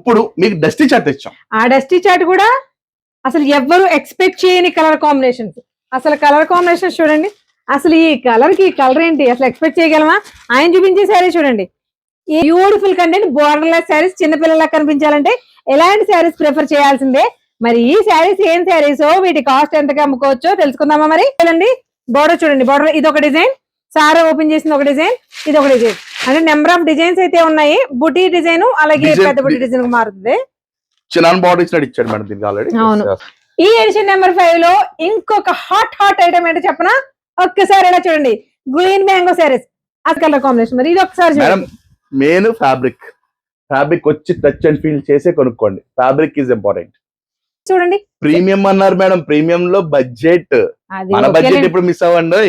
ఇప్పుడు మీకు dusty chat ఇచ్చాం. ఆ డస్టీ చాట్ కూడా అసలు ఎవ్వరు ఎక్స్పెక్ట్ చేయని కలర్ కాంబినేషన్స్. అసలు కలర్ కాంబినేషన్ చూడండి, అసలు ఈ కలర్ కి కలర్ ఏంటి అసలు ఎక్స్పెక్ట్ చేయగలమా? ఆయన చూపించే శారీ చూడండి, beautiful content borderless saris. చిన్నపిల్లలా కనిపించాలంటే ఎలాంటి శారీస్ ప్రిఫర్ చేయాల్సిందే. మరి ఈ శారీస్ ఏం శారీస్, వీటి కాస్ట్ ఎంతగా అమ్ముకోవచ్చో తెలుసుకుందామా? మరి చూడండి, బోర్డర్ చూడండి, బోర్డర్ ఇది ఒక డిజైన్, సారా ఓపెన్ చేసిన ఒక డిజైన్, ఇది ఒక డిజైన్. అంటే నెంబర్ ఆఫ్ డిజైన్స్ అయితే ఉన్నాయి. బుటీ డిజైన్ అలాగే పెద్ద బుటీ డిజైన్ మారుతుంది. చిన్న బార్డర్ ఇచ్చినట్టు ఇచ్చాడు మేడం దీనికి ఆల్రెడీ. అవును. ఈ ఎడిషన్ నెంబర్ 5 లో ఇంకొక హాట్ ఐటమ్ ఏంటో చెప్పనా? ఒక్కసారి ఇలా చూడండి, గ్రీన్ మ్యాంగో శారీస్ ఆ కలర్ కాంబినేషన్. మరి ఇది ఒకసారి మేడం, మెయిన్ ఫ్యాబ్రిక్ వచ్చి టచ్ అండ్ ఫీల్ చేసే కొనుక్కోండి. Fabric is important. చూడండి, ప్రీమియం అన్నారు మేడం, ప్రీమియం లో బడ్జెట్, మన బడ్జెట్ ఇప్పుడు మిస్ అవ్వండి.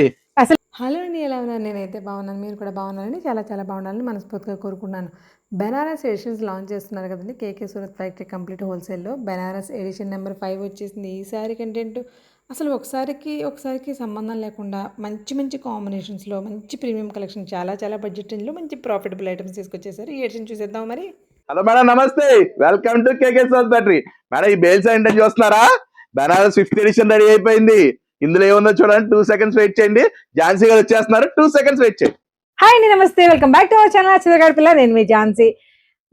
అసలు హలో అండి, ఎలా ఉన్నారు? నేనైతే బాగున్నాను, మీరు కూడా బాగున్నారని చాలా బాగున్నారని మనస్ఫూర్తిగా కోరుకున్నాను. బెనారస్ ఎడిషన్స్ లాంచ్ చేస్తున్నారు కదండి కేకే సూరత్ ఫ్యాక్టరీ కంప్లీట్ హోల్సేల్లో. బెనారస్ ఎడిషన్ నెంబర్ 5 వచ్చేసింది. ఈ శారీ కంటెంట్ అసలు ఒకసారికి సంబంధం లేకుండా మంచి కాంబినేషన్స్లో మంచి ప్రీమియం కలెక్షన్, చాలా బడ్జెట్ రేంజ్లో మంచి ప్రాఫిటబుల్ ఐటమ్స్ తీసుకొచ్చేసారు. ఈ ఎడిషన్ చూసేద్దాం మరి. హలో మేడం, నమస్తే, welcome to KK Surat factory. Madam, ఈ బేల్స్ ఏంటని చూస్తున్నారా? బెనారస్ 5th ఎడిషన్ రెడీ అయిపోయింది. ఇందులో ఏముందో చూడండి, 2 seconds వెయిట్ చేయండి. ఝాన్సీ గారు వచ్చేస్తున్నారు, 2 seconds వెయిట్ చేయండి. హాయ్ అండి, namaste, welcome back to our channel చిరగాడి పిల్ల. నేను మీ ఝాన్సీ.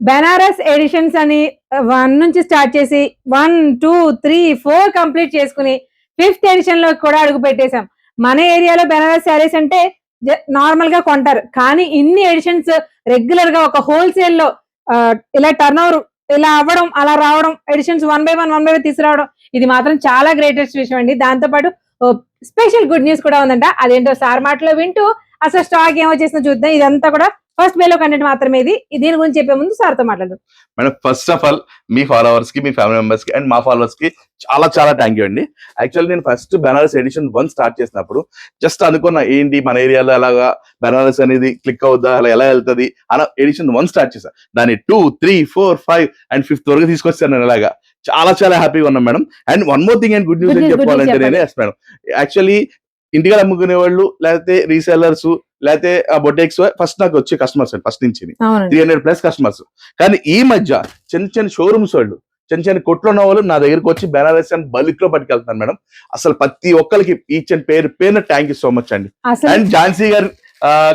బెనారస్ ఎడిషన్స్ అని 1 నుంచి స్టార్ట్ చేసి 1, 2, 3, 4 కంప్లీట్ చేసుకుని 5th ఎడిషన్ లో కూడా అడుగు పెట్టేశాం. మన ఏరియాలో బెనారస్ శారీస్ అంటే నార్మల్ గా కొంటారు, కానీ ఇన్ని ఎడిషన్స్ రెగ్యులర్ గా ఒక హోల్సేల్ లో ఇలా టర్న్ ఓవర్ ఇలా అవ్వడం, అలా రావడం, ఎడిషన్స్ 1 by 1 తీసుకురావడం, ఇది మాత్రం చాలా గ్రేటెస్ట్ విషయం అండి. దాంతో పాటు స్పెషల్ గుడ్ న్యూస్ కూడా ఉందంట. అదేంటో సార్ మాటలో వింటూ అసలు స్టాక్ ఏమో చేసిన చూద్దాం. ఇదంతా కూడా ఫస్ట్ బేలో కంటెంట్ మాత్రమే. ఇది దీని గురించి చెప్పే ముందు సార్తో మాట్లాడదాం. Madam, first of all me followers కి, మీ ఫ్యామిలీ మెంబర్స్ కి అండ్ మా ఫాలోవర్స్ కి చాలా థ్యాంక్ యూ అండి. యాక్చువల్లీ నేను ఫస్ట్ బెనారస్ ఎడిషన్ 1 స్టార్ట్ చేసినప్పుడు జస్ట్ అనుకున్నా, ఏంటి మన ఏరియాలో అలాగా బెనారస్ అనేది క్లిక్ అవుద్దా, అలా ఎలా వెళ్తుంది అలా ఎడిషన్ 1 స్టార్ట్ చేశాను. దాన్ని 2, 3, 4, 5 అండ్ 5th వరకు తీసుకొచ్చాను. నేను అలాగా చాలా హ్యాపీగా ఉన్నాం madam. And one more thing and good news అని చెప్పాలంటే నేనే మేడం, యాక్చువల్లీ ఇంటిగా అమ్ముకునే వాళ్ళు, లేకపోతే రీసెల్లర్స్, లేకపోతే బొటెక్స్ ఫస్ట్ నాకు వచ్చే కస్టమర్స్ అండి ఫస్ట్ నుంచి 300+ కస్టమర్స్. కానీ ఈ మధ్య చిన్న షోరూమ్స్ వాళ్ళు, చిన్న కొట్లు ఉన్న వాళ్ళు నా దగ్గరకు వచ్చి బెనారస్ అండ్ బల్క్ లో పట్టుకెళ్తున్నాను మేడం. అసలు ప్రతి ఒక్కరికి ఈచ్ అండ్ పేరు థ్యాంక్ యూ సో మచ్ అండి. అండ్ ఝాన్సీ గారు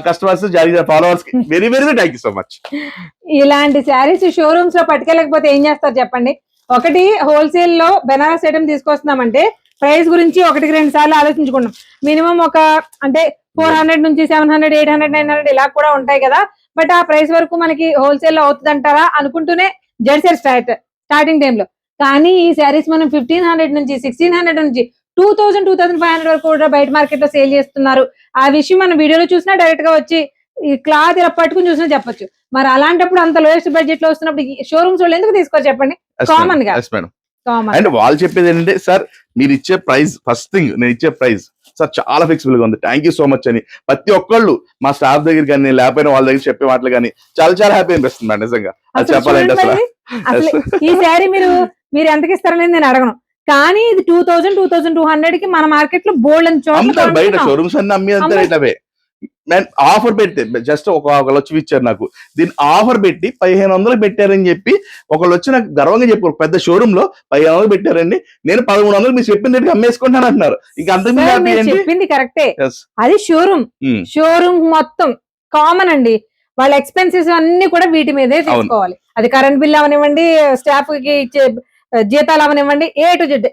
కస్టమర్స్, ఝాన్సీ గారి ఫాలోవర్స్ కి very thank you so much. ఇలాంటి శారీస్ షోరూమ్స్ లో పట్టుకెళ్ళకపోతే ఏం చేస్తారు చెప్పండి? ఒకటి, హోల్సేల్ లో బెనారస్ ఐటమ్ తీసుకొస్తున్నామంటే ప్రైస్ గురించి 1-2 సార్లు ఆలోచించుకున్నాం. మినిమం ఒక అంటే 400 నుంచి 700, 800, 900 ఇలా కూడా ఉంటాయి కదా. బట్ ఆ ప్రైస్ వరకు మనకి హోల్సేల్ లో అవుతుంది అంటారా అనుకుంటూనే జడ్సర్ స్టార్టింగ్ టైమ్ లో. కానీ ఈ శారీస్ మనం 1500 నుంచి 1600 నుంచి 2000, 2500 వరకు కూడా బయట మార్కెట్ లో సేల్ చేస్తున్నారు. ఆ విషయం మనం వీడియోలో చూసినా, డైరెక్ట్ గా వచ్చి ఈ క్లాత్ ఇలా పట్టుకుని చూసినా చెప్పొచ్చు. మరి అలాంటప్పుడు అంత లోయెస్ట్ బడ్జెట్ లో వస్తున్నప్పుడు షోరూమ్స్ వాళ్ళు ఎందుకు తీసుకోరు చెప్పండి? కామన్ గా. అండ్ వాళ్ళు చెప్పేది ఏంటంటే, సార్ మీరు ఇచ్చే ప్రైస్, ఫస్ట్ థింగ్ నేను ఇచ్చే ప్రైస్ సార్ చాలా ఫ్లెక్సిబుల్ గా ఉంది, థ్యాంక్ యూ సో మచ్ అని ప్రతి ఒక్కళ్ళు మా స్టాఫ్ దగ్గర కానీ, లేకపోయినా వాళ్ళ దగ్గర చెప్పే మాటలు కానీ చాలా హ్యాపీ అనిపిస్తుంది మేడం. నిజంగా అది చెప్పాలంటే అసలు ఈ శారీ మీరు ఎంతకి ఇస్తారనేది నేను అడగను, కానీ ఇది 2000, 2200 కి మన మార్కెట్ లో బోల్డ్ అని చోట్ల బయట షోరూమ్స్ అన్ని అమ్మి అంతా రేట్ అవే. నేను ఆఫర్ పెడితే జస్ట్ ఒకళ్ళు వచ్చి ఇచ్చారు నాకు, దీన్ని ఆఫర్ పెట్టి 1500 పెట్టారని చెప్పి ఒకళ్ళు వచ్చి నాకు గర్వంగా చెప్పారు, పెద్ద షోరూమ్ లో 1500 పెట్టారండి, నేను 1300 మీరు చెప్పిన రేటుకి అమ్మేసుకుంటాను అంటున్నారు. ఇక అంతకు చెప్పింది కరెక్టే. అది షోరూమ్ మొత్తం కామన్ అండి. వాళ్ళ ఎక్స్పెన్సెస్ అన్ని కూడా వీటి మీదే తీసుకోవాలి. అది కరెంట్ బిల్ అవనివ్వండి, స్టాఫ్ కి ఇచ్చే జీతాలు అవనివ్వండి, ఏ టు జెడ్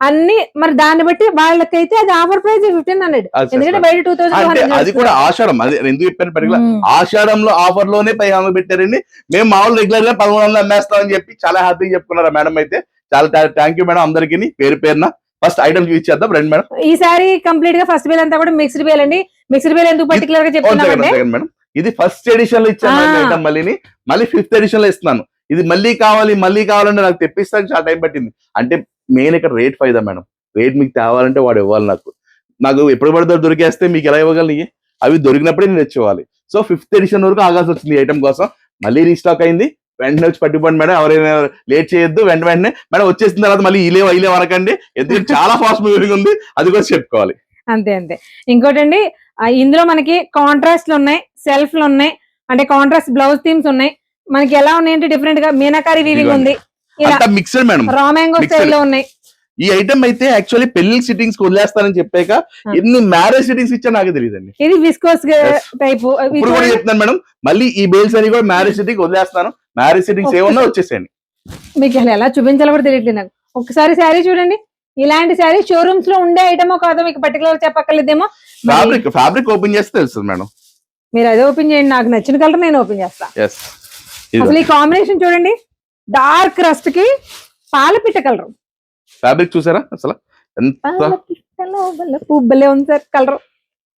అన్ని. మరి దాన్ని బట్టి వాళ్ళకైతే అది ఆఫర్ ప్రైస్ 1500, ఎందుకంటే బయట 2000. అది కూడా ఆషాఢం, అది ఎందుకు చెప్పాను పర్టికులర్, ఆషాఢంలో ఆఫర్ లోనే 1500 పెట్టారండి. మేము మామూలు రెగ్యులర్ గా 1300 అమ్మేస్తామని చెప్పి చాలా హ్యాపీగా చెప్పుకున్నారా మేడం. అయితే చాలా థ్యాంక్ యూ మేడం అందరికి పేరున. ఫస్ట్ ఐటమ్ చూపించేద్దాం రండి మేడం. ఈసారి కంప్లీట్ గా ఫస్ట్ బేల్ అంతా కూడా మిక్స్డ్ బేల్ అండి. మిక్స్డ్ బేల్ ఎందుకు పర్టికులర్ గా చెప్తున్నామంటే మేడం, ఇది ఫస్ట్ ఎడిషన్ లో ఇచ్చాను ఐటమ్, మళ్ళీ 5th ఎడిషన్ లో ఇస్తున్నాను. ఇది మళ్ళీ కావాలంటే నాకు తెప్పిస్తాను చాలా టైం పట్టింది. అంటే మెయిన్ ఇక్కడ రేట్ ఫైదా మేడం. రేట్ మీకు తేవాలంటే వాడు ఇవ్వాలి. నాకు ఎప్పుడు పడితే దొరికేస్తే మీకు ఎలా ఇవ్వగలను? అవి దొరికినప్పుడే నేను తెచ్చేవాలి. సో 5th ఎడిషన్ వరకు ఆగాల్సి వచ్చింది ఐటమ్ కోసం. మళ్ళీ రీస్టాక్ అయింది, వెంటనే వచ్చి పట్టుకోండి మేడం. ఎవరైనా లేట్ చేయొద్దు, వెంటనే మేడం వచ్చేసిన తర్వాత మళ్ళీ ఇలే అనకండి, ఎందుకంటే చాలా ఫాస్ట్ మూవింగ్ ఉంది, అది కూడా చెప్పుకోవాలి. అంతే. ఇంకోటండి, ఇందులో మనకి కాంట్రాస్ట్లు ఉన్నాయి, సెల్ఫ్లు ఉన్నాయి, అంటే కాంట్రాస్ట్ బ్లౌజ్ థీమ్స్ ఉన్నాయి, మనకి ఎలా ఉన్నాయంటే డిఫరెంట్ గా మీనాకారి వీవింగ్ ఇదిగోండి. ఉంది, ఇలా అంతా mixed madam. Raw mango Mixed. Style లో ఉన్నాయి. ఈ ఐటమ్ అయితే యాక్చువల్లీ పెళ్లి సిట్టింగ్స్ వదిలేస్తానని చెప్పాక ఎన్ని మ్యారేజ్ సిట్టింగ్స్ ఇచ్చా నాకు తెలియదండి. ఇది విస్కోస్ Yes. టైప్. ఇప్పుడు కూడా చెప్తున్నాను మేడం, మళ్ళీ ఈ బేల్స్ అని కూడా మ్యారేజ్ సిట్టింగ్ వదిలేస్తాను. మ్యారేజ్ సిట్టింగ్స్ ఏమన్నా వచ్చేసేయండి. మీకు అసలు ఎలా చూపించాలో కూడా తెలియట్లేదు నాకు. ఒకసారి శారీ చూడండి, ఇలాంటి శారీ షోరూమ్స్ లో ఉండే ఐటమో కాదో మీకు పర్టికులర్ చెప్పక్కర్లేదేమో. ఫ్యాబ్రిక్ ఓపెన్ చేస్తే తెలుస్తుంది మేడం. మీరు అదే ఓపెన్ చేయండి, నాకు నచ్చిన కలర్ నేను ఓపెన్ చేస్తా. ఎస్, అసలు ఈ కాంబినేషన్ చూడండి, డార్క్ రస్ట్ కి పాలపిట్ట కలర్. ఫ్యాబ్రిక్ చూసారా అసలు ఎంత పాలపిట్టలో పువ్వులే ఉంది sir colour.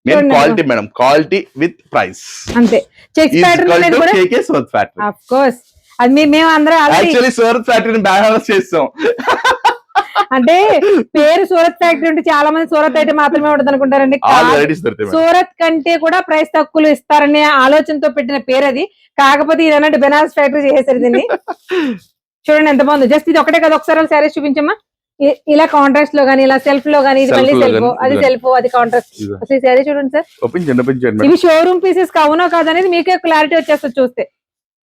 Main quality madam, quality with price. అంతే. చెక్స్ ప్యాటర్న్ అనేది కూడా కేకే సూరత్ ఫ్యాక్టరీ. ఆఫ్ కోర్స్ అది మేము అందరం యాక్చువల్లీ సూరత్ ఫ్యాక్టరీని బ్యాలెన్స్ చేస్తాం. అంటే పేరు సూరత్ ఫ్యాక్టరీ ఉంటే చాలా మంది సూరత్ అయితే మాత్రమే ఉండదు అనుకుంటారండి. ఆల్ వెరైటీస్ దొరుకుతాయి మేడం. సూరత్ కంటే కూడా ప్రైస్ తక్కువలు ఇస్తారనే ఆలోచనతో పెట్టిన పేరు అది. కాకపోతే ఇది అన్నట్టు బెనారస్ ఫ్యాక్టరీ చేసేసారు దీన్ని. చూడండి ఎంత బాగుంది. జస్ట్ ఇది ఒకటే కదా, ఒకసారి శారీస్ చూపించమ్మా. ఇలా కాంట్రాస్ట్ లో గానీ, ఇలా సెల్ఫ్ లో గానీ, ఇది మళ్ళీ Self లో సెల్ఫ్, గానీ, అది ఇదిగో. సెల్ఫ్, అది కాంట్రాస్ట్. ఇదిగో. అసలు ఈ శారీ చూడండి సార్, ఓపెన్ చేయండి మేడం. ఇవి షోరూమ్ పీసెస్ అవునో కాదనేది మీకే క్లారిటీ వచ్చేస్తుంది చూస్తే.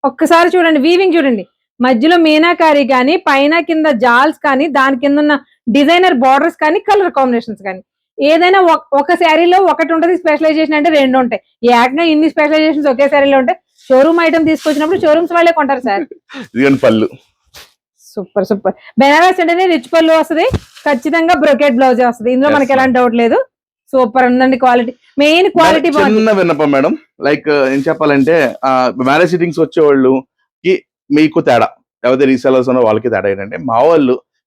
ఒక్కసారి చూడండి వీవింగ్ చూడండి, మధ్యలో మీనాకారి కానీ, పైన కింద జాల్స్ కానీ, దాని కింద ఉన్న డిజైనర్ బార్డర్స్ కానీ, కలర్ కాంబినేషన్స్ కానీ, ఏదైనా ఒక శారీలో ఒకటి ఉంటది స్పెషలైజేషన్ అంటే రెండు ఉంటాయి. ఏకంగా ఇన్ని స్పెషలైజేషన్స్ ఒకే శారీలో ఉంటాయి. షోరూమ్ ఐటమ్ తీసుకొచ్చినప్పుడు షోరూమ్స్ వాళ్ళే కొంటారు సార్. ఇదిగోండి పళ్ళు. Super super. బెనారస్ అంటేనే రిచ్ పళ్ళు వస్తుంది, ఖచ్చితంగా బ్రొకెట్ బ్లౌజ్ వస్తుంది. ఇందులో Yes, మనకి ma'am. ఎలాంటి డౌట్ లేదు. సూపర్ ఉందండి క్వాలిటీ, మెయిన్ క్వాలిటీ బాగుంది. చిన్న విన్నపం మేడం, లైక్ ఏం చెప్పాలంటే మ్యారేజ్ సిట్టింగ్స్ వచ్చేవాళ్ళకి మీకు తేడా, ఎవరైతే రీసెలర్స్ ఉన్నో వాళ్ళకి తేడా ఏంటంటే,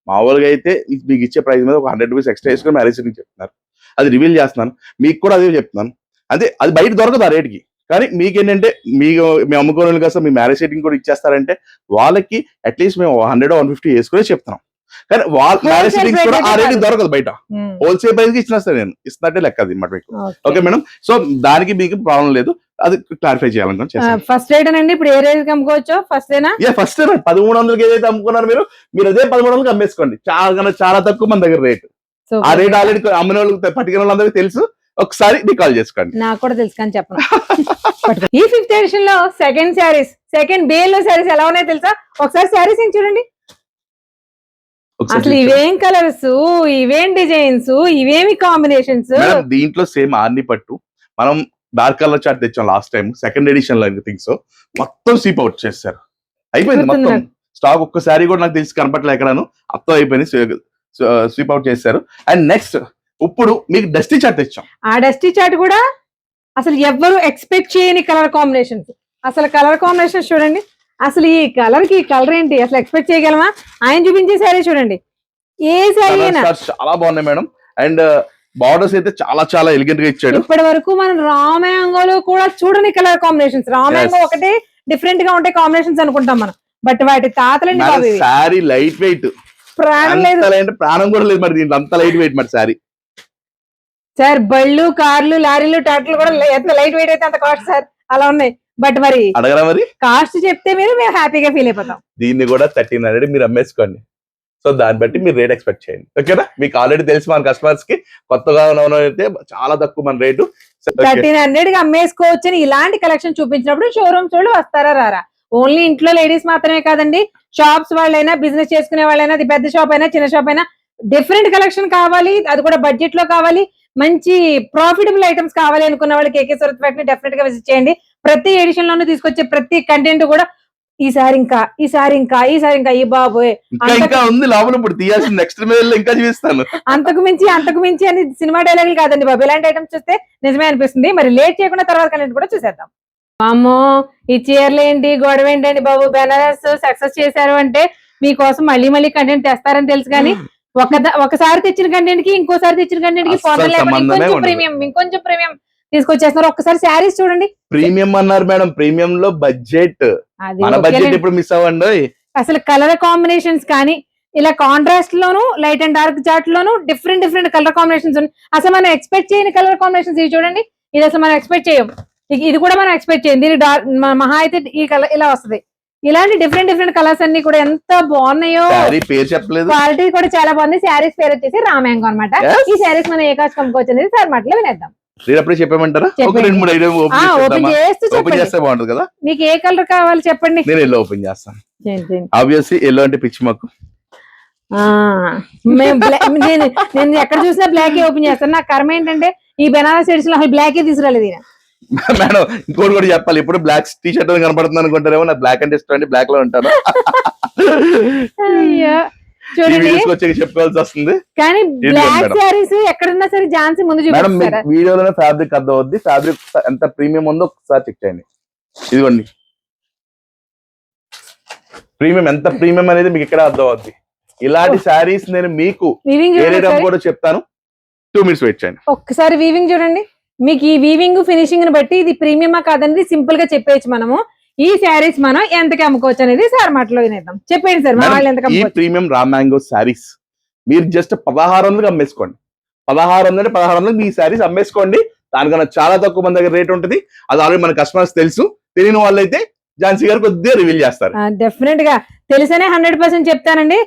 మామూలుగా అయితే మీకు ఇచ్చే ప్రైస్ మీద ఒక 100 రూపీస్ ఎక్స్ట్రా వేసుకొని మ్యారేజ్ సిట్టింగ్ చెప్తున్నారు. అది రివీల్ చేస్తున్నాను, మీకు కూడా అదే చెప్తున్నాను. అదే అది బయట దొరకదు ఆ రేట్కి. కానీ మీకేంటంటే మీ అమ్ముకోవాలి కాస్త మీ మ్యారేజ్ సెట్టింగ్ కూడా ఇచ్చేస్తారంటే వాళ్ళకి అట్లీస్ట్ మేము 100 150 వేసుకునే చెప్తున్నాం. కానీ వాళ్ళ మ్యారేజ్ సెట్టింగ్స్ కూడా ఆ రేట్ దొరకదు బయట. హోల్సేల్ ప్రైస్ కి ఇచ్చినట్టు నేను ఇస్తున్నట్టే లెక్క అది మాట మీకు. ఓకే మేడం, సో దానికి మీకు ప్రాబ్లం లేదు, అది క్లారిఫై చేయాలనుకున్నాను. ఫస్ట్ రేట్ అండి. ఇప్పుడు ఏ రేట్ అమ్ముకోవచ్చు? ఫస్ట్ ఫస్ట్ 1300 ఏదైతే అమ్ముకున్నారు మీరు అదే 1300 అమ్మేసుకోండి. చాలా తక్కువ మన దగ్గర రేట్. ఆ రేట్ ఆల్రెడీ అమ్మిన వాళ్ళకి పట్టుకున్న వాళ్ళందరికీ తెలుసు. ఒకసారి కాల్ చేసుకోండి. నాకు కూడా తెలుసు కానీ చెప్పను. ఈ 5th ఎడిషన్ లో సెకండ్ బేల్ లో శారీస్ ఎలా ఉన్నాయో తెలుసా? ఒకసారి శారీస్ చూడండి. అసలు ఇవేం కలర్స్, ఇవేం డిజైన్స్, ఇవేమి కాంబినేషన్స్. దీంట్లో సేమ్ ఆర్ని పట్టు మనం డార్క్ కలర్ చార్ట్ తెచ్చాం లాస్ట్ టైం సెకండ్ ఎడిషన్ లో. థింగ్స్ మొత్తం స్వీప్ అవుట్ చేస్తారు, అయిపోయింది మొత్తం స్టాక్. ఒక్కసారి కూడా నాకు తెలిసి కనపట్లే ఎక్కడాను, మొత్తం అయిపోయింది, స్వీప్ అవుట్ చేశారు. అండ్ నెక్స్ట్ ఇప్పుడు మీకు డస్టీ చార్ట్ తెచ్చాం. ఆ డస్టీ చార్ట్ కూడా అసలు ఎవ్వరు ఎక్స్పెక్ట్ చేయని కలర్ కాంబినేషన్స్. అసలు కలర్ కాంబినేషన్స్ చూడండి. అసలు ఈ కలర్ కి కలర్ ఏంటి అసలు ఎక్స్పెక్ట్ చేయగలమా? ఆయన చూపించే శారీ చూడండి, ఏ శారీ అయినా చాలా బాగున్నాయి మేడం. అండ్ బార్డర్స్ అయితే చాలా ఎలిగెంట్ గా ఇచ్చాడు. ఇప్పటి వరకు మనం రా మ్యాంగోలో కూడా చూడని కలర్ కాంబినేషన్స్. రా మ్యాంగో ఒకటే డిఫరెంట్ గా ఉంటాయి కాంబినేషన్స్ అనుకుంటాం మనం, బట్ వాటి తాతలండి. శారీ లైట్ వెయిట్, ప్రాణం లేదు, ప్రాణం కూడా లేదు మరి దీంట్లో, అంత లైట్ వెయిట్ మరి శారీ. సార్ బళ్ళు, కార్లు, లారీలు, ట్రాక్టర్లు కూడా ఎంత లైట్ వెయిట్ అయితే అంత కాస్ట్ సార్, అలా ఉన్నాయి. బట్ మరి అడగరా మరి కాస్ట్ చెప్తే మేము హ్యాపీగా ఫీల్ అయిపోతాం. దీన్ని కూడా 1300 మీరు అమ్మేసుకోండి. సో దాన్ని బట్టి మీరు రేట్ ఎక్స్పెక్ట్ చేయండి. ఓకేనా? మీకు ఆల్రెడీ తెలిసి మన కస్టమర్స్ కి కొత్తగా అయితే చాలా తక్కువ మన రేటు. 1300 కి అమ్మేసుకోవచ్చు. ఇలాంటి కలెక్షన్ చూపించినప్పుడు షోరూమ్స్ వాళ్ళు వస్తారా రారా? ఓన్లీ ఇంట్లో లేడీస్ మాత్రమే కాదండి, షాప్స్ వాళ్ళైనా, బిజినెస్ చేసుకునే వాళ్ళైనా, అది పెద్ద షాప్ అయినా చిన్న షాప్ అయినా, డిఫరెంట్ కలెక్షన్ కావాలి, అది కూడా బడ్జెట్ లో కావాలి, మంచి ప్రాఫిటబుల్ ఐటమ్స్ కావాలి అనుకున్న వాళ్ళకి కేకే సూరత్ ఫ్యాక్టరీ డెఫినెట్ గా విజిట్ చేయండి. ప్రతి ఎడిషన్ లోనూ తీసుకొచ్చే ప్రతి కంటెంట్ కూడా ఈసారి ఇంకా ఈ బాబోయ్ ఇంకా ఉంది లోపల, ఇప్పుడు తీయాల్సిన నెక్స్ట్ ఇంకా చూపిస్తాను. అంతకు మించి అని సినిమా డైలాగులు కాదండి బాబు, ఇలాంటి ఐటమ్స్ చూస్తే నిజమే అనిపిస్తుంది. మరి లేట్ చేయకుండా తర్వాత కంటెంట్ కూడా చూసేద్దాం. అమ్మో ఈ చీరలు ఏంటి, గొడవ ఏంటండి బాబు? బెనారస్ సక్సెస్ చేశారు అంటే మీకోసం మళ్ళీ కంటెంట్ తెస్తారని తెలుసు, కానీ ఒకసారి తెచ్చిన కంటెంట్ కి ఇంకోసారి తెచ్చిన కంటెంట్ కి ఇంకొంచెం ప్రీమియం తీసుకొచ్చేస్తున్నారు. ఒక్కసారి శారీస్ చూడండి. ప్రీమియం అన్నారు మేడం, ప్రీమియం లో బడ్జెట్, మన బడ్జెట్ ఇప్పుడు మిస్ అవ్వండి. అసలు కలర్ కాంబినేషన్స్ కానీ, ఇలా contrast loan, light and dark chart loan different colour combinations ఉన్నాయి. అసలు మనం ఎక్స్పెక్ట్ చేయని కలర్ కాంబినేషన్స్ ఇవి చూడండి. ఇది అసలు మనం ఎక్స్పెక్ట్ చేయం, ఇది కూడా మనం ఎక్స్పెక్ట్ చేయం. దీనికి మహా అయితే ఈ కలర్ ఇలా వస్తుంది. ఇలాంటి డిఫరెంట్ కలర్స్ అన్ని కూడా ఎంత బాగున్నాయో. పేరు చెప్పలేదు, క్వాలిటీ కూడా చాలా బాగుంది. శారీస్ పేరు వచ్చేసి రా మ్యాంగో అనమాట. ఈ శారీస్ మనం ఏ కాస్ట్ కమ్ముకోవచ్చు అనేది సార్ మాటలో వినేద్దాం. నేను అప్పుడే చెప్పామంటారా? ఒక చెప్పండి. 2-3 ఐటమ్ ఓపెన్ చేస్తూ ఓపెన్ చెప్పండి. చేస్తే బాగుంటది కదా. మీకు ఏ కలర్ కావాలి చెప్పండి. నేను ఎల్లో ఓపెన్ చేస్తాను. చేయండి. ఆబ్వియస్లీ ఎల్లో అంటే పిచ్చి మాకు. నేను ఎక్కడ చూసినా బ్లాక్ ఓపెన్ చేస్తాను. నాకు కర్మ ఏంటంటే ఈ బెనారస్ సెట్స్ లో అసలు బ్లాకే తీసుకురాలేదు ఈయన. మేడం ఇంకోటి కూడా చెప్పాలి, ఇప్పుడు బ్లాక్ టీ షర్ట్ కనపడుతుంది అనుకుంటారేమో, నాకు బ్లాక్ అంటే ఇష్టం అండి, బ్లాక్ లో ఉంటాను. అయ్యో చూడండి, చెప్పుకోవాల్సి వస్తుంది. కానీ బ్లాక్ శారీస్ ఎక్కడున్నా సరే ఝాన్సీ ముందు మేడం చూపిస్తారా? వీడియోలోనే ఫ్యాబ్రిక్ అర్థం అవుద్ది, ఫ్యాబ్రిక్ ఎంత ప్రీమియం ఉందో ఒకసారి చెక్ చేయండి. ఇదిగోండి ప్రీమియం, ఎంత ప్రీమియం అనేది మీకు ఇక్కడ అర్థం అవుద్ది. ఇలాంటి శారీస్ నేను మీకు కూడా చెప్తాను. 2 minutes వెయిట్ చేయండి. ఒక్కసారి వీవింగ్ చూడండి. మీకు ఈ వీవింగ్ ఫినిషింగ్ ని బట్టి ఇది ప్రీమియమా కాదనేది సింపుల్ గా చెప్పేయచ్చు. మనము ఈ శారీస్ మనం ఎంతకి అమ్ముకోవచ్చు అనేది సార్ మాటలో వినేద్దాం. చెప్పండి సార్, మా వాళ్ళు ఎంతకి అమ్ముకోవచ్చు? ప్రీమియం రా మ్యాంగో శారీస్ మీరు జస్ట్ 1600 అమ్మేసుకోండి. 1600 మీ శారీస్ అమ్మేసుకోండి. దానికన్నా చాలా తక్కువ మన దగ్గర రేట్ ఉంటుంది. అది ఆల్రెడీ మన కస్టమర్స్ తెలుసు. తెలియని వాళ్ళైతే ఝాన్సీ గారు కొద్దిగా రివీల్ చేస్తారు. డెఫినెట్ గా తెలిసనే 100% చెప్తానండి.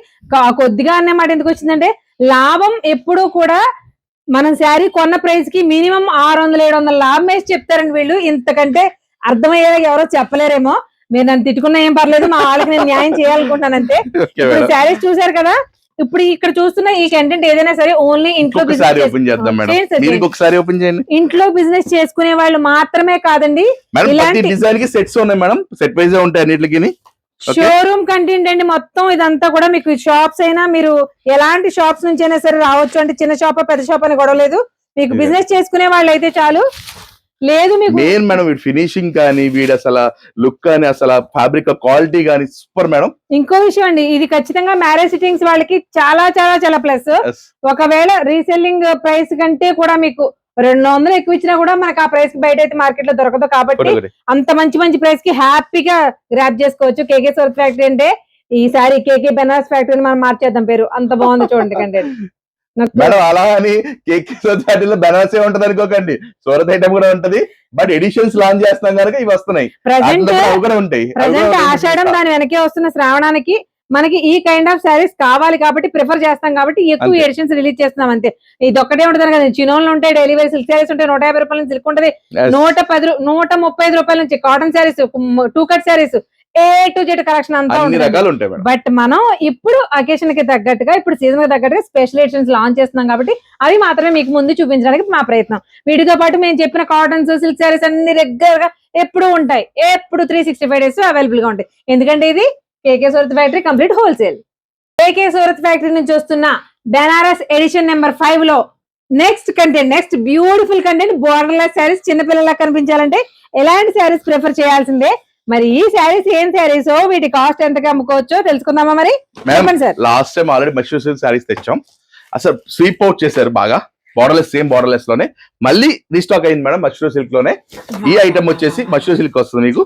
కొద్దిగా అనే మాట ఎందుకు వచ్చిందంటే, లాభం ఎప్పుడు కూడా మనం శారీ కొన్న ప్రైస్ కి మినిమం 600-700 లాభం వేసి చెప్తారండి వీళ్ళు. ఇంతకంటే అర్థమయ్యేలా ఎవరో చెప్పలేరేమో. మీరు నన్ను తిట్టుకున్నా ఏం పర్లేదు, మా వాళ్ళకి నేను న్యాయం చేయాలనుకుంటాను అంతే. ఇప్పుడు శారీస్ చూసారు కదా, ఇప్పుడు ఇక్కడ చూస్తున్న ఈ కంటెంట్ ఏదైనా సరే ఓన్లీ ఇంట్లో ఇంట్లో బిజినెస్ చేసుకునే వాళ్ళు మాత్రమే కాదండి. ఇలాంటి డిజైన్ కి సెట్స్ ఉన్నాయి మేడం, సెట్ వైజ్ ఉంటాయి అన్నిటికి. షోరూమ్ కంటెంట్ అండి మొత్తం. ఇదంతా కూడా మీకు షాప్స్ అయినా, మీరు ఎలాంటి షాప్స్ నుంచి అయినా సరే రావచ్చు. అంటే చిన్న షాప్ పెద్ద షాప్ అని గొడవలేదు. మీకు బిజినెస్ చేసుకునే వాళ్ళు అయితే చాలు. లేదు మీకు మెయిన్ మేడం వీడి ఫినిషింగ్ కానీ, వీడు అసలు లుక్ కానీ, అసలు ఫ్యాబ్రిక్ క్వాలిటీ కానీ సూపర్ మేడం. ఇంకో విషయం అండి, ఇది ఖచ్చితంగా మ్యారేజ్ సిట్టింగ్స్ వాళ్ళకి చాలా చాలా చాలా ప్లస్. ఒకవేళ రీసెల్లింగ్ ప్రైస్ కంటే కూడా మీకు 200 ఎక్కువ ఇచ్చినా కూడా మనకి ఆ ప్రైస్ కి బయట అయితే మార్కెట్ లో దొరకదు. కాబట్టి అంత మంచి మంచి ప్రైస్ కి హ్యాపీగా గ్రాప్ చేసుకోవచ్చు. కేకే సూరత్ ఫ్యాక్టరీ అంటే ఈసారి కేకే బెనారస్ ఫ్యాక్టరీ మనం మార్చేద్దాం పేరు. అంత బాగుంది చూడండి కంటెంట్. మేడం అలా అని కేకే సూరత్ ఫ్యాక్టరీలో బెనారస్ ఉంటది అనుకోకండి, సూరత్ ఐటమ్ కూడా ఉంటది. బట్ ఎడిషన్స్ లాంచ్ చేస్తున్నాం కనుక ఇవి వస్తున్నాయి. ప్రజెంట్ ఉంటాయి. ఆషాఢం దాని వెనకే వస్తున్న శ్రావణానికి మనకి ఈ కైండ్ ఆఫ్ శారీస్ కావాలి కాబట్టి ప్రిఫర్ చేస్తాం. కాబట్టి ఎక్కువ ఎడిషన్స్ రిలీజ్ చేస్తున్నాం అంతే. ఇది ఒక్కటే ఉంటుంది కదా, చినోళ్ళు ఉంటాయి, డైలీ వేర్ సిల్క్ శారీస్ ఉంటాయి, 150 రూపాయల నుంచి సిల్క్ ఉంటుంది, 135 రూపాయల నుంచి cotton saris, 2 cut saris, A to Z collection అంతా ఉంటుంది. బట్ మనం ఇప్పుడు అకేషన్ కి తగ్గట్టుగా, ఇప్పుడు సీజన్ కి తగ్గట్టుగా స్పెషల్ ఎడిషన్స్ లాంచ్ చేస్తున్నాం కాబట్టి అవి మాత్రమే మీకు ముందు చూపించడానికి మా ప్రయత్నం. వీటితో పాటు మేము చెప్పిన కాటన్స్, సిల్క్ శారీస్ అన్ని రెగ్యులర్ గా ఎప్పుడు ఉంటాయి. ఎప్పుడు 365 days అవైలబుల్ గా ఉంటాయి. ఎందుకంటే ఇది KK Surat factory complete wholesale. KK Surat factory నుంచి వస్తున్న బెనారస్ ఎడిషన్ నెంబర్ 5 లో next content, next beautiful content, borderless saris. చిన్నపిల్లలా కనిపించాలంటే ఎలాంటి శారీస్ ప్రిఫర్ చేయాల్సిందే. మరి ఈ శారీస్ ఏం శారీస్, వీటి కాస్ట్ ఎంతగా అమ్ముకోవచ్చో తెలుసుకుందామా? మరి చెప్పండి sir. Last time already mushroom silk saris తెచ్చాం, అసలు స్వీప్ అవుట్ చేశారు బాగా. బోర్డర్లెస్, సేమ్ బోర్డర్లెస్ లోనే మళ్ళీ రీస్టాక్ అయింది మేడం మష్రూమ్ సిల్క్ లోనే. ఈ ఐటమ్ వచ్చేసి మష్రూమ్ సిల్క్ వస్తుంది. మీకు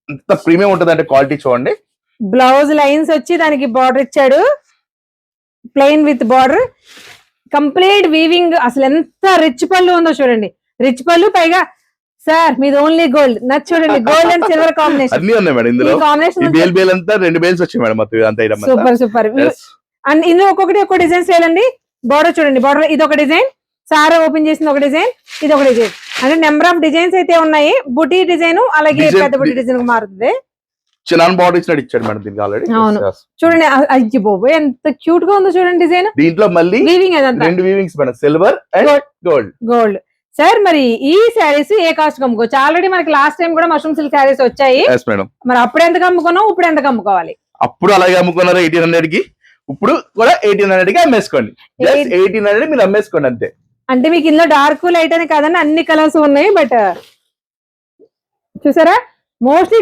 ఎంత ప్రీమియం ఉంటుంది అంటే క్వాలిటీ చూడండి. బ్లౌజ్ లైన్స్ వచ్చి దానికి బార్డర్ ఇచ్చాడు, plain with border, complete weaving. అసలు ఎంత రిచ్ పళ్ళు ఉందో చూడండి, రిచ్ పళ్ళు. పైగా సార్ మీది ఓన్లీ గోల్డ్. నచ్చి చూడండి, గోల్డ్ అండ్ సిల్వర్ కాంబినేషన్ అన్ని ఉన్నాయి మేడం ఇందులో. బేల్ బేల్ అంతా 2 బేల్స్ వచ్చాయి మేడం మొత్తం అంతా. Super super. అండ్ ఇందులో ఒక్కొక్కటి ఒక్కో డిజైన్స్ లేదండి. బార్డర్ చూడండి, బార్డర్ ఇది ఒక డిజైన్, సారా ఓపెన్ చేసింది ఒక డిజైన్, ఇది ఒక డిజైన్. అంటే నెంబర్ ఆఫ్ డిజైన్స్ అయితే ఉన్నాయి. బుటీ డిజైన్, అలాగే పెద్ద బుటీ డిజైన్ మారుతుంది. చిన్న బార్డర్ ఇచ్చినట్టు ఇచ్చాడు మేడం దీనికి ఆల్రెడీ. అవును చూడండి, అయ్యి బాబోయ్ ఎంత క్యూట్ గా ఉందో చూడండి డిజైన్. దీంట్లో మళ్ళీ వీవింగ్ అదంతా 2 weavings madam, silver and gold. Sir మరి ఈ శారీస్ ఏ కాస్ట్ అమ్ముకోవచ్చు? ఆల్రెడీ మనకి లాస్ట్ టైం కూడా మష్రూమ్ సిల్క్ శారీస్ వచ్చాయి. మరి అప్పుడు ఎంత అమ్ముకున్నాం, ఇప్పుడు ఎంత అమ్ముకోవాలి? అప్పుడు అలాగే అమ్ముకున్నారు 1800 కి, ఇప్పుడు కూడా 1800 కి అమ్మేసుకోండి. 1800 మీరు అమ్మేసుకోండి అంతే. అంటే మీకు ఇందులో డార్క్ లైట్ అని కాదండి, అన్ని కలర్స్ ఉన్నాయి. బట్ చూసారా, మోస్ట్లీ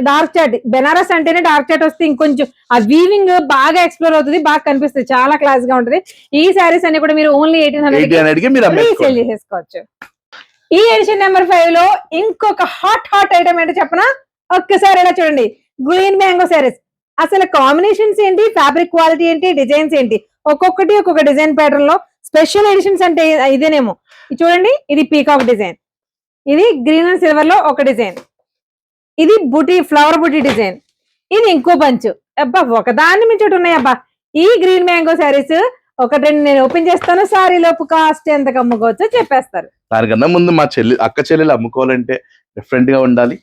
డార్క్ చాట్. బెనారస్ అంటేనే డార్క్ చాట్ వస్తే ఇంకొంచెం ఆ వీవింగ్ బాగా ఎక్స్ప్లోర్ అవుతుంది, బాగా కనిపిస్తుంది, చాలా క్లాస్ గా ఉంటుంది. ఈ శారీస్ అన్ని కూడా మీరు ఓన్లీ 1800 కి రీసేల్ చేసేసుకోవచ్చు. ఈ ఎడిషన్ నెంబర్ 5 లో ఇంకొక హాట్ ఐటమ్ ఏంటో చెప్పనా? ఒక్కసారి ఇలా చూడండి, గ్రీన్ మ్యాంగో శారీస్. అసలు కాంబినేషన్స్ ఏంటి, ఫ్యాబ్రిక్ క్వాలిటీ ఏంటి, డిజైన్స్ ఏంటి, ఒక్కొక్కటి ఒక్కొక్క డిజైన్ ప్యాటర్న్ లో. స్పెషల్ ఎడిషన్స్ అంటే ఇదేనేమో. చూడండి, ఇది పీకాక్ డిజైన్, ఇది గ్రీన్ అండ్ సిల్వర్ లో ఒక డిజైన్, ఇది బుటీ ఫ్లవర్ బుటీ డిజైన్, ఇది ఇంకో పంచు. అబ్బా ఒకదాన్ని మించోటి ఉన్నాయి. అబ్బా ఈ గ్రీన్ మ్యాంగో శారీస్ ఒకటి రెండు నేను ఓపెన్ చేస్తాను, సారీ లోపు కాస్ట్ ఎంత అమ్ముకోవచ్చో చెప్పేస్తారు. దానికన్నా ముందు మా అక్క చెల్లెలు అమ్ముకోవాలంటే డిఫరెంట్ గా ఉండాలి,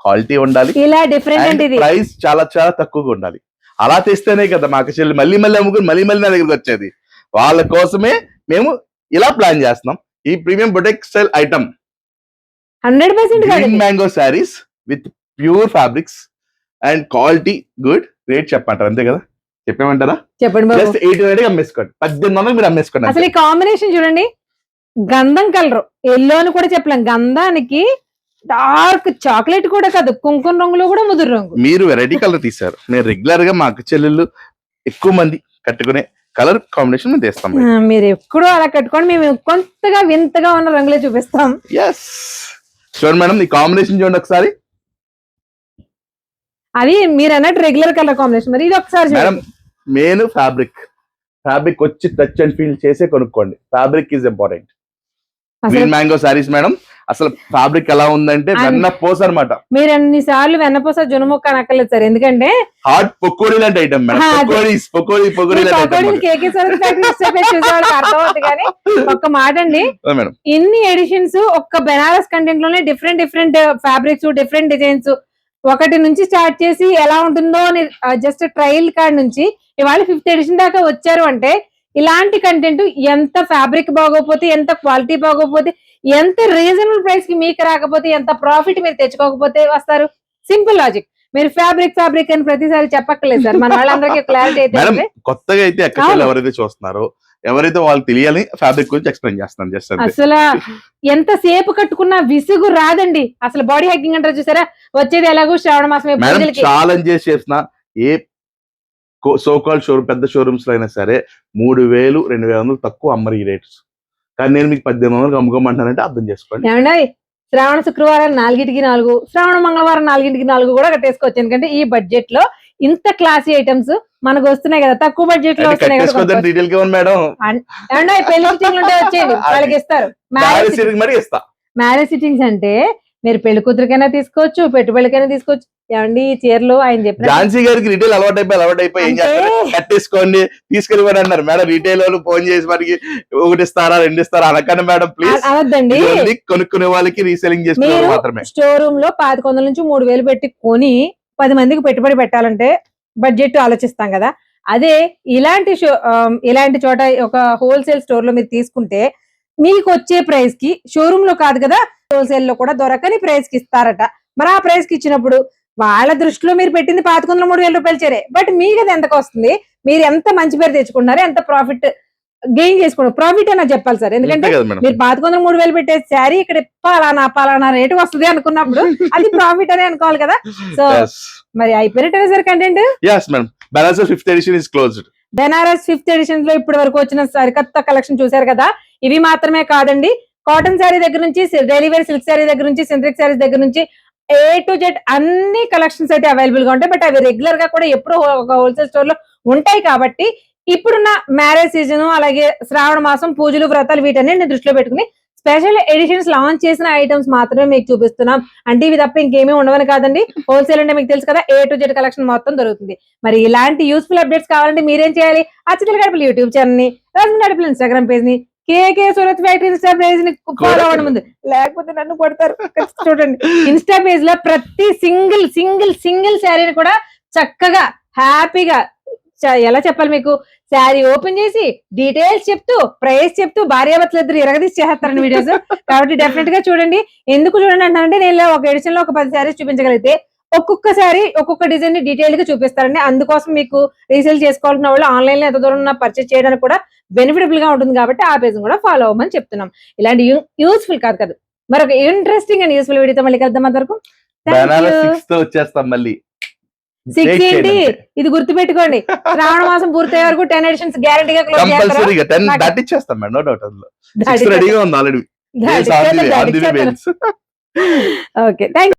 క్వాలిటీ ఉండాలి, ఇలా డిఫరెంట్ అంటే ఇది ప్రైస్ చాలా చాలా తక్కువగా ఉండాలి. అలా తెస్తేనే కదా మా అక్క చెల్లెలు మళ్ళీ మళ్ళీ అమ్ముకుని మళ్ళీ మళ్ళీ నా దగ్గరికి వచ్చేది. వాళ్ళ కోసమే మేము ఇలా ప్లాన్ చేస్తున్నాం ఈ premium boutique style item 100% mango saris with pure fabrics and quality good. Rate చెప్పంటారు అంతే కదా, చెప్పేమంటారా? చెప్పండి బాబు. జస్ట్ 800 అమ్మేసుకోండి, 1800 మీరు అమ్మేసుకోండి. అసలు ఈ కాంబినేషన్ చూడండి, గంధం కలర్, ఎల్లో అని కూడా చెప్పలేం, గంధానికి డార్క్ చాక్లెట్ కూడా కాదు, కుంకుమ రంగులో కూడా ముదురు రంగు. మీరు వెరైటీ కలర్ తీశారు, మేము రెగ్యులర్ గా మా అక్క చెల్లెళ్ళు ఎక్కువ మంది కట్టుకునే కలర్ కాంబినేషన్ మేము తెస్తాం. మీరు ఎక్కడో అలా కట్టుకోండి, మేము కొంతగా వింతగా ఉన్న రంగులే చూపిస్తాం. ఎస్ చూడండి మేడం, ఈ కాంబినేషన్ చూడండి ఒకసారి. అది మీరు అన్నట్టు రెగ్యులర్ కలర్ కాంబినేషన్. మరి ఇది ఒకసారి మేడం మెయిన్ ఫ్యాబ్రిక్ వచ్చి టచ్ అండ్ ఫీల్ చేసే కొనుక్కోండి. Fabric is important. Green mango saris madam అసలు ఫ్యాబ్రిక్ ఎలా ఉందంటే వెన్న పోస అనమాట. మీరు అన్ని సార్లు వెన్నపోస జునుముక్క అనక్కర్లేదు సార్, ఎందుకంటే హాట్ పకోడీ లాంటి ఐటమ్ మేడం. పకోడీ అర్థమవుతుంది. కానీ ఒక్క మాట అండి, ఇన్ని ఎడిషన్స్ ఒక్క బెనారస్ కంటెంట్ లోనే డిఫరెంట్ ఫ్యాబ్రిక్స్, డిఫరెంట్ డిజైన్స్, ఒకటి నుంచి స్టార్ట్ చేసి ఎలా ఉంటుందో అని జస్ట్ ట్రయల్ కార్డ్ నుంచి ఇవాళ 5th ఎడిషన్ దాకా వచ్చారు అంటే ఇలాంటి కంటెంట్ ఎంత ఫ్యాబ్రిక్ బాగోపోతే, ఎంత క్వాలిటీ బాగోపోతే, ఎంత రీజనబుల్ ప్రైస్ కి మీకు రాకపోతే, ఎంత ప్రాఫిట్ మీరు తెచ్చుకోకపోతే వస్తారు. Simple logic. మీరు ఫ్యాబ్రిక్ అని ప్రతిసారి చెప్పక్కర్లేదు సార్, మన వాళ్ళందరికీ క్లారిటీ అయితే. కొత్తగా అయితే ఎవరైతే చూస్తున్నారో ఎవరైతే వాళ్ళు తెలియాలి ఫ్యాబ్రిక్ గురించి ఎక్స్ప్లెయిన్ చేస్తాను. జస్ట్ అసలు ఎంత సేపు కట్టుకున్నా విసుగు రాదండి. అసలు బాడీ హ్యాకింగ్ అంటారు చూసారా, వచ్చేది ఎలాగో శ్రావణ మాసం ఛాలెంజ్ చేసిన ఏ సోకాల్ షోరూమ్ పెద్ద షోరూమ్స్ లో అయినా సరే 3000 2500 తక్కువ అమ్మరు ఈ రేట్స్. కానీ నేను మీకు 1800 అమ్ముకోమంటానంటే అర్థం చేసుకోండి. ఏమండి, శ్రావణ శుక్రవారం 4కి 4, శ్రావణ మంగళవారం 4కి 4 కూడా కట్టేసుకోవచ్చు. ఎందుకంటే ఈ బడ్జెట్ లో ఇంత క్లాసీ ఐటమ్స్ మనకు వస్తున్నాయి కదా, తక్కువ బడ్జెట్ లో వస్తున్నాయి కదా. పెళ్లి సిట్టింగ్లు ఉంటే వచ్చేది వాళ్ళకి ఇస్తారు. మ్యారేజ్ సిట్టింగ్స్ అంటే మీరు పెళ్లి కూతురికైనా తీసుకోవచ్చు, పెట్టుబడికైనా తీసుకోవచ్చు. ఏమండి ఈ చీరలు ఆయన చెప్పిన ఝాన్సీ గారికి రిటైల్ అలవాటైపోయి ఏం చేస్తారు, కట్టేసుకోండి తీసుకెళ్ళిపోయి అన్నారు మేడం. రిటైల్ వాళ్ళు ఫోన్ చేసి మనకి 1 ఇస్తారా 2 ఇస్తారా అనకండి మేడం ప్లీజ్. అవద్దండి, కొనుక్కునే వాళ్ళకి రీసెలింగ్ చేసుకోవాలి మాత్రమే. స్టోర్ రూమ్ లో 1100 నుంచి 3000 పెట్టి కొని 10 మందికి పెట్టుబడి పెట్టాలంటే బడ్జెట్ ఆలోచిస్తాం కదా. అదే ఇలాంటి చోట ఒక హోల్సేల్ స్టోర్ లో మీరు తీసుకుంటే మీకు వచ్చే ప్రైస్ కి షోరూమ్ లో కాదు కదా, హోల్సేల్ లో కూడా దొరకని ప్రైస్ కి ఇస్తారట. మరి ఆ ప్రైస్ కి ఇచ్చినప్పుడు వాళ్ళ దృష్టిలో మీరు పెట్టింది 1100-3000 రూపాయలు చేరే, బట్ మీకు అది ఎంతకు వస్తుంది, మీరు ఎంత మంచి పేరు తెచ్చుకున్నారు, ఎంత ప్రాఫిట్ గెయిన్ చేసుకున్నారు. ప్రాఫిట్ అన్న చెప్పాలి సార్, ఎందుకంటే మీరు 1100-3000 పెట్టే శారీ ఇక్కడ పలానా రేటు వస్తుంది అనుకున్నప్పుడు అది ప్రాఫిట్ అని అనుకోవాలి కదా. సో మరి అయిపోయినట్టే sir content. Banaras 5th edition లో ఇప్పటి వరకు వచ్చిన సరికొత్త కలెక్షన్ చూసారు కదా. ఇవి మాత్రమే కాదండి, కాటన్ శారీ దగ్గర నుంచి డైలీ వేర్ సిల్క్ శారీ దగ్గర నుంచి సింథటిక్ శారీస్ దగ్గర నుంచి A to Z అన్ని కలెక్షన్స్ అయితే అవైలబుల్ గా ఉంటాయి. బట్ అవి రెగ్యులర్ గా కూడా ఎప్పుడో ఒక హోల్సేల్ స్టోర్ లో ఉంటాయి కాబట్టి ఇప్పుడున్న మ్యారేజ్ సీజన్ అలాగే శ్రావణ మాసం పూజలు వ్రతాలు వీటన్నిటిని దృష్టిలో పెట్టుకుని స్పెషల్ ఎడిషన్స్ లాంచ్ చేసిన ఐటమ్స్ మాత్రమే మీకు చూపిస్తున్నాం. అంటే ఇవి తప్ప ఇంకేమీ ఉండవని కాదండి. హోల్సేల్ అంటే మీకు తెలుసు కదా, A to Z కలెక్షన్ మొత్తం దొరుకుతుంది. మరి ఇలాంటి యూస్ఫుల్ అప్డేట్స్ కావాలంటే మీరేం చేయాలి, అచ్చితల గడపల యూట్యూబ్ ఛానల్ ని, రజనీ గడపల ఇన్స్టాగ్రామ్ పేజ్ ని, కేకే సూరత్ ఫ్యాక్టరీ ఇన్స్టా పేజ్ ని ఫాలో అవ్వడం ముందు, లేకపోతే నన్ను కొడతారు. చూడండి ఇన్స్టా పేజ్ లో ప్రతి సింగిల్ శారీని కూడా చక్కగా హ్యాపీగా ఎలా చెప్పాలి మీకు, శారీ ఓపెన్ చేసి డీటెయిల్స్ చెప్తూ ప్రైస్ చెప్తూ భార్యాభర్తలు ఇద్దరు ఎరగదీసి చేస్తారండి వీడియోస్. కాబట్టి డెఫినెట్ గా చూడండి. ఎందుకు చూడండి అంటానంటే నేను ఒక ఎడిషన్ లో ఒక 10 శారీస్ చూపించగలిగితే ఒక్కొక్క శారీ ఒక్కొక్క డిజైన్ ని డీటెయిల్ గా చూపిస్తారండి. అందుకోసం మీకు రీసేల్ చేసుకోవాలన్న వాళ్ళు ఆన్లైన్ లో ఎంత దూరం పర్చేస్ చేయడానికి కూడా బెనిఫిటబుల్ గా ఉంటుంది. కాబట్టి ఆ పేజ్ కూడా ఫాలో అవ్వమని చెప్తున్నాం. ఇలాంటి యూస్ఫుల్ కాదు మరొక ఇంట్రెస్టింగ్ అండ్ యూస్ఫుల్ వీడియోతో మళ్ళీ కలుద్దాం. అంతవరకు 6 ఏంటి ఇది గుర్తుపెట్టుకోండి, శ్రావణ మాసం పూర్తయ్యే వరకు 10 ఎడిషన్స్ గ్యారంటీగా క్లోజ్ చేస్తారు. Okay thank you.